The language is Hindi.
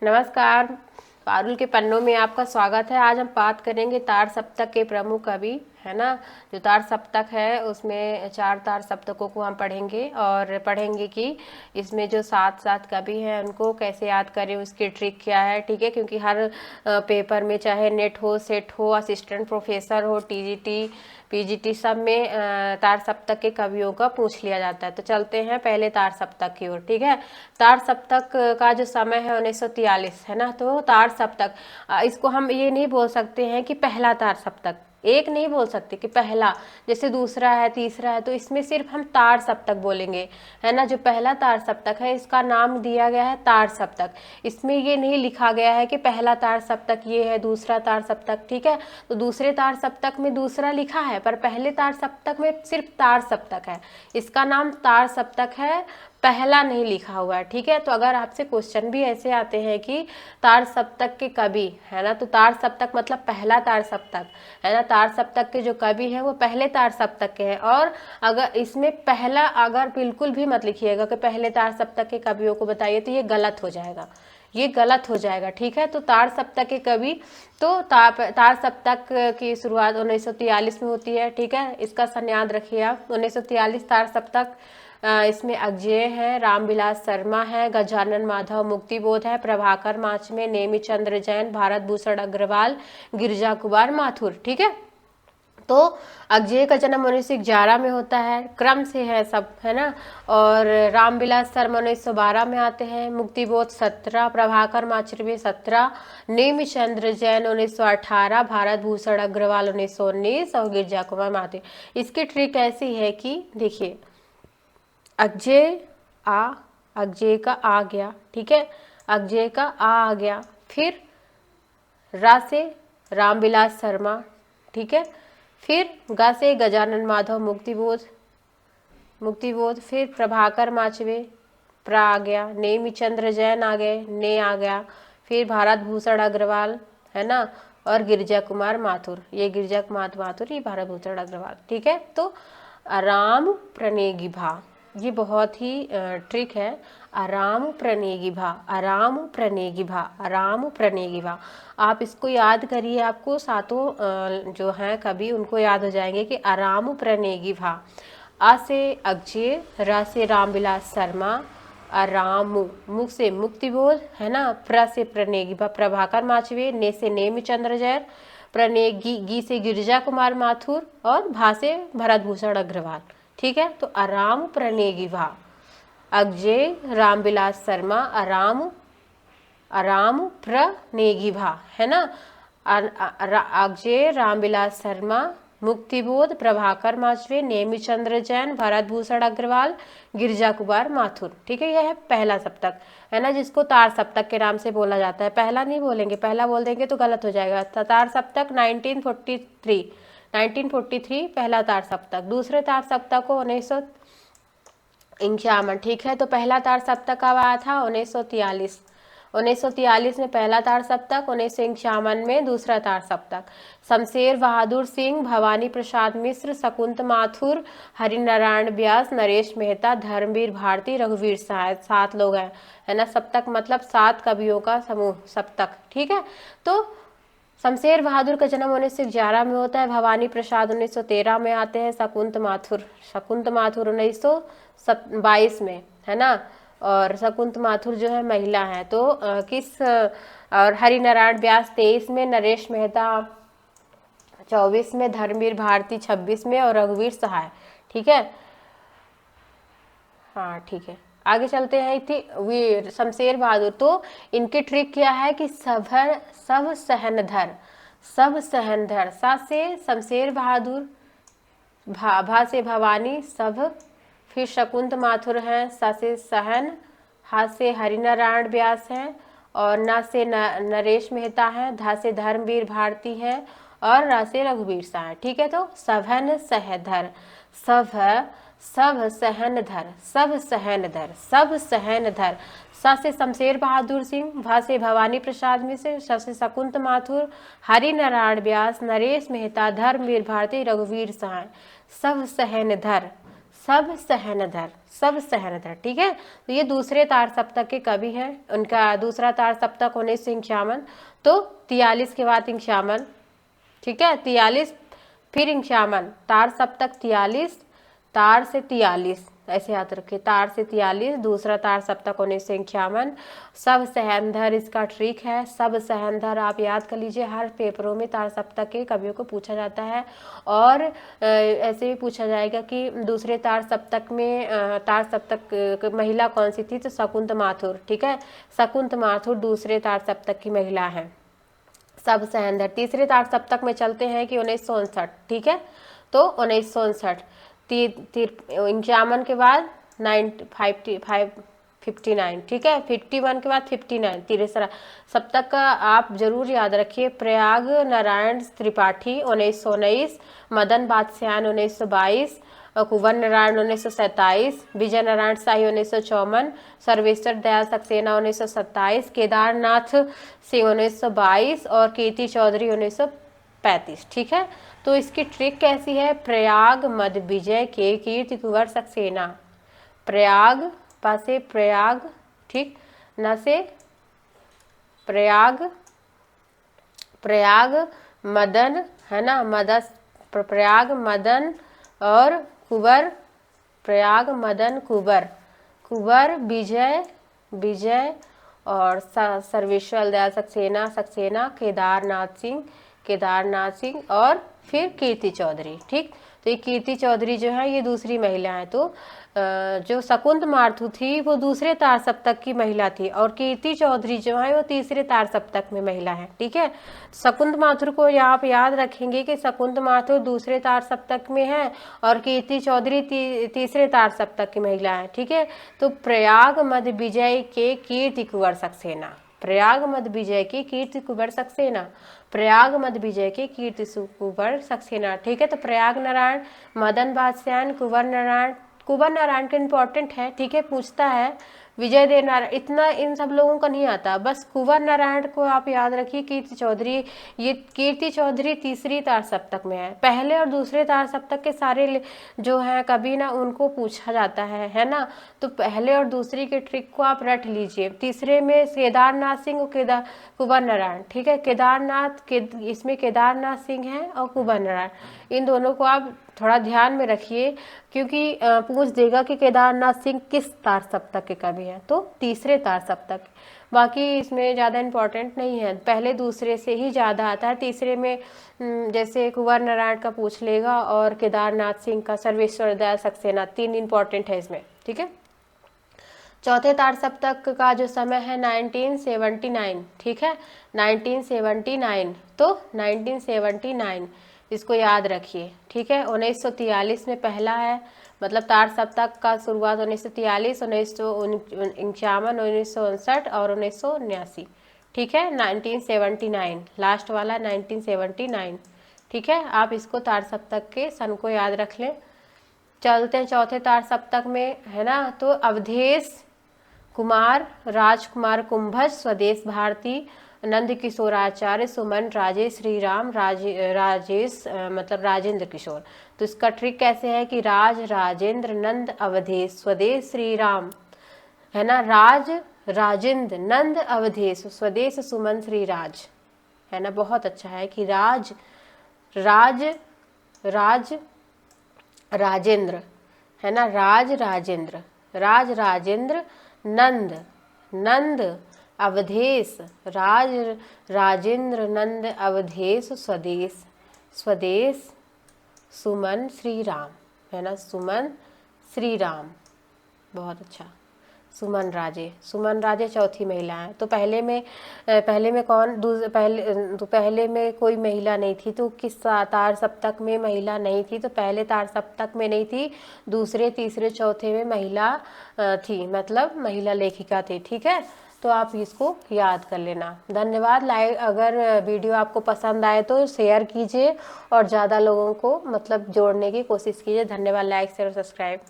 नमस्कार। पारुल के पन्नों में आपका स्वागत है। आज हम बात करेंगे तार सप्तक के प्रमुख कवि, है ना। जो तार सप्तक है उसमें 4 तार सप्तकों को हम पढ़ेंगे और पढ़ेंगे कि इसमें जो 7 कवि हैं उनको कैसे याद करें, उसकी ट्रिक क्या है, ठीक है। क्योंकि हर पेपर में चाहे नेट हो, सेट हो, असिस्टेंट प्रोफेसर हो, टीजीटी, पीजीटी, सब में तार सप्तक के कवियों का पूछ लिया जाता है। तो चलते हैं पहले तार सप्तक की ओर, ठीक है। तार सप्तक का जो समय है 1943, है ना। तो तार सप्तक, इसको हम ये नहीं बोल सकते हैं कि पहला तार सप्तक, एक नहीं बोल सकते कि पहला, जैसे दूसरा है, तीसरा है। तो इसमें सिर्फ हम तार सप्तक बोलेंगे, है ना। जो पहला तार सप्तक है इसका नाम दिया गया है तार सप्तक। इसमें ये नहीं लिखा गया है कि पहला तार सप्तक ये है, दूसरा तार सप्तक, ठीक है। तो दूसरे तार सप्तक में दूसरा लिखा है, पर पहले तार सप्तक में सिर्फ तार सप्तक है। इसका नाम तार सप्तक है, पहला नहीं लिखा हुआ है, ठीक है। तो अगर आपसे क्वेश्चन भी ऐसे आते हैं कि तार सप्तक के कवि, है ना, तो तार सप्तक मतलब पहला तार सप्तक, है ना। तार सप्तक के जो कवि हैं वो पहले तार सप्तक के हैं। और अगर इसमें पहला, अगर बिल्कुल भी मत लिखिएगा कि पहले तार सप्तक के कवियों को बताइए, तो ये गलत हो जाएगा, ये गलत हो जाएगा, ठीक है। तो तार सप्तक के कवि, तो तार सप्तक की शुरुआत 1943 में होती है, ठीक है। इसका सन याद रखिए आप, 1943 तार सप्तक। इसमें अज्ञेय है, रामविलास शर्मा है, गजानन माधव मुक्तिबोध है, प्रभाकर माचवे, नेमिचंद्र जैन, भारत भूषण अग्रवाल, गिरजा कुमार माथुर, ठीक है। तो अज्ञेय का जन्म 1911 में होता है, क्रम से है सब, है ना। और रामविलास शर्मा 1912 में आते हैं, मुक्तिबोध 17, प्रभाकर माचवे 17, नेमिचंद्र जैन 1918, भारत भूषण अग्रवाल 1919 और गिरजा कुमार माथुर। इसकी ट्रिक ऐसी है कि देखिए, अज्ञेय का आ गया, ठीक है। अज्ञेय का आ गया, फिर रा से रामविलास शर्मा, ठीक है। फिर ग से गजानन माधव मुक्तिबोध, फिर प्रभाकर माचवे, प्रा आ गया, नेमिचंद्र जैन आ गए, ने आ गया, फिर भारत भूषण अग्रवाल, है ना, और गिरजा कुमार माथुर, ये गिरजा कुमार माथुर, ये भारत भूषण अग्रवाल, ठीक है। तो आराम प्रणेगी भा, ये बहुत ही ट्रिक है। आराम प्रणेगी भा, आराम प्रणेगी भा, आराम प्रणेगी भा। आप इसको याद करिए, आपको सातों जो हैं कवि उनको याद हो जाएंगे कि आराम प्रणेगी भा। आ से अज्ञेय, रा से रामविलास शर्मा, आराम, मुख से मुक्तिबोध, है ना, प्र से प्रणेगी भा प्रभाकर माचवे, ने से नेमिचंद्र जैन, प्रणेगी, गी से गिरजा कुमार माथुर और भा से भरत भूषण अग्रवाल, ठीक है। तो आराम प्रणेगी भा, अज्ञेय रामविलास शर्मा, आराम प्रणेगी भा, है ना। अज्ञेय रामविलास शर्मा, मुक्तिबोध, प्रभाकर माचवे, नेमिचंद्र जैन, भरत भूषण अग्रवाल, गिरजा कुमार माथुर, ठीक है। यह है पहला सप्तक, है ना, जिसको तार सप्तक के नाम से बोला जाता है। पहला नहीं बोलेंगे, पहला बोल देंगे तो गलत हो जाएगा। तार सप्तक 1943 पहला तार सप्तक। दूसरे तार सप्तक को 1951, ठीक है। तो पहला तार सप्तक कब आया था? 1943 में पहला तार सप्तक, 1951 में दूसरा तार सप्तक। शमशेर बहादुर सिंह, भवानी प्रसाद मिश्र, शकुंत माथुर, हरिनारायण व्यास, नरेश मेहता, धर्मवीर भारती, रघुवीर सहाय, 7 लोग हैं, है ना। सप्तक मतलब 7 कवियों का समूह, सप्तक, ठीक है। तो शमशेर बहादुर का जन्म 1911 में होता है, भवानी प्रसाद 1913 में आते हैं, शकुंत माथुर 1922 में, है ना। और शकुंत माथुर जो है महिला है। तो और हरिनारायण व्यास 23 में, नरेश मेहता 24 में, धर्मवीर भारती 26 में और रघुवीर सहाय, ठीक है। हाँ, ठीक है, आगे चलते हैं। वीर शमशेर बहादुर, तो इनकी ट्रिक क्या है कि सब सहनधर, सब सहनधर। सा से शमशेर बहादुर, भा से भवानी, सब, फिर शकुंत माथुर हैं, सा से सहन, हा से हरिनारायण व्यास हैं, और ना से नरेश मेहता हैं, धा से धर्मवीर भारती हैं, और रा से रघुवीर सहाय, ठीक है। तो सभन सहधर, सब सहनधर, सब सहनधर, सब सहनधर। सा से शमशेर बहादुर सिंह, भा से भवानी प्रसाद मिश्र, श से शकुंत माथुर, हरिनारायण व्यास, नरेश मेहता, धर्मवीर भारती, रघुवीर सहाय। सब सहनधर, सब सहनधर, सब सहनधर। ठीक है, तो ये दूसरे तार सप्तक के कवि हैं। उनका दूसरा तार सप्तक 1951, तो 43 के बाद इंशामन। ठीक है, 43 फिर इंशामन, तार सप्तक 43, तार से 43, ऐसे याद रखिए, तार से 43, दूसरा तार सप्तक 1951। सब सहनधर इसका ट्रिक है, सब सहनधर आप याद कर लीजिए, हर पेपरों में तार सप्तक के कवियों को पूछा जाता है। और ऐसे भी पूछा जाएगा कि दूसरे तार सप्तक में तार सप्तक महिला कौन सी थी, तो शकुंत माथुर। ठीक है, शकुंत माथुर दूसरे तार सप्तक की महिला है। सब सहनधर। तीसरे तार सप्तक में चलते हैं कि 1959। ठीक है, तो 1959 51 के बाद 59। ठीक है, 51 के बाद 59, तीसरा सप्तक का आप जरूर याद रखिए। प्रयाग नारायण त्रिपाठी 1919, मदन बादशाहन 1922, कुंवर नारायण 1927, विजय नारायण शाही 1954, सर्वेश्वर दयाल सक्सेना 1927, केदारनाथ सिंह 1922 और कीर्ति चौधरी 1935। ठीक है, तो इसकी ट्रिक कैसी है, प्रयाग मध्य विजय के कीर्ति कुंवर सक्सेना, प्रयाग पासे प्रयाग, ठीक न से प्रयाग, प्रयाग मदन है ना, मदन प्रयाग मदन और कुंवर, प्रयाग मदन कुंवर, कुंवर विजय, विजय और सर्वेश्वर दयाल सक्सेना, सक्सेना केदारनाथ सिंह, केदारनाथ सिंह और फिर कीर्ति चौधरी। ठीक, तो ये कीर्ति चौधरी जो है ये दूसरी महिला है। तो जो शकुंत माथुर थी वो दूसरे तार सप्तक की महिला थी और कीर्ति चौधरी जो है वो तीसरे तार सप्तक में महिला है। ठीक है, शकुंत माथुर को यहाँ आप याद रखेंगे कि शकुंत माथुर दूसरे तार सप्तक में है और कीर्ति चौधरी तीसरे तार सप्तक की महिला है। ठीक है, तो प्रयाग मध्य विजय के कीर्ति कुंवर सक्सेना, प्रयाग मध्य विजय की कीर्ति कुंवर सक्सेना, प्रयाग मध्य विजय के कीर्ति कुंवर सक्सेना। ठीक है, तो प्रयाग नारायण, मदन बादशाहन, कुंवर नारायण, कुंवर नारायण का इंपॉर्टेंट है। ठीक है, पूछता है। विजय देव नारायण, इतना इन सब लोगों का नहीं आता, बस कुंवर नारायण को आप याद रखिए। कीर्ति चौधरी, ये कीर्ति चौधरी तीसरी तार सप्तक में है। पहले और दूसरे तार सप्तक के सारे जो है कभी ना उनको पूछा जाता है ना, तो पहले और दूसरी के ट्रिक को आप रट लीजिए। तीसरे में केदारनाथ सिंह और कुंवर नारायण। ठीक है, केदारनाथ इसमें केदारनाथ सिंह है और कुंवर नारायण, इन दोनों को आप थोड़ा ध्यान में रखिए क्योंकि पूछ देगा कि केदारनाथ सिंह किस तार सप्तक के कवि हैं, तो तीसरे तार सप्तक। बाकी इसमें ज़्यादा इम्पोर्टेंट नहीं है, पहले दूसरे से ही ज़्यादा आता है। तीसरे में जैसे कुंवर नारायण का पूछ लेगा और केदारनाथ सिंह का, सर्वेश्वर दयाल सक्सेना, 3 इम्पॉर्टेंट है इसमें। ठीक है, चौथे तार सप्तक का जो समय है 1979। ठीक है, 1979, तो 1979 इसको याद रखिए। ठीक है, 1943 में पहला है, मतलब तार सप्तक का शुरुआत 1943, 1951, 1959 और 1979। ठीक है, 1979 लास्ट वाला 1979। ठीक है, आप इसको तार सप्तक के सन को याद रख लें। चलते हैं चौथे तार सप्तक में, है ना, तो अवधेश कुमार, राजकुमार कुंभज, स्वदेश भारती, नंद किशोराचार्य, सुमन, राजेश श्रीराम, राजेश मतलब राजेंद्र किशोर। तो इसका ट्रिक कैसे है कि राज, राजेंद्र, नंद, अवधेश, स्वदेश, श्रीराम, है ना, राज, राजेंद्र, नंद, अवधेश, स्वदेश, सुमन, श्रीराज, है ना। बहुत अच्छा है कि राज, राज, राज, राजेंद्र, है ना, राज, राजेंद्र, राज, राजेंद्र, नंद, नंद, अवधेश, राज, राजेंद्र, नंद, अवधेश, स्वदेश, स्वदेश, सुमन, श्रीराम, है ना, सुमन, श्रीराम। बहुत अच्छा, सुमन राजे, सुमन राजे चौथी महिला है। तो पहले में कौन, पहले में कोई महिला नहीं थी, तो किस तार सप्तक में महिला नहीं थी, तो पहले तार सप्तक में नहीं थी, दूसरे, तीसरे, चौथे में महिला थी, मतलब महिला लेखिका थी। ठीक है, तो आप इसको याद कर लेना। धन्यवाद। लाइक, अगर वीडियो आपको पसंद आए तो शेयर कीजिए और ज़्यादा लोगों को मतलब जोड़ने की कोशिश कीजिए। धन्यवाद। लाइक, शेयर और सब्सक्राइब।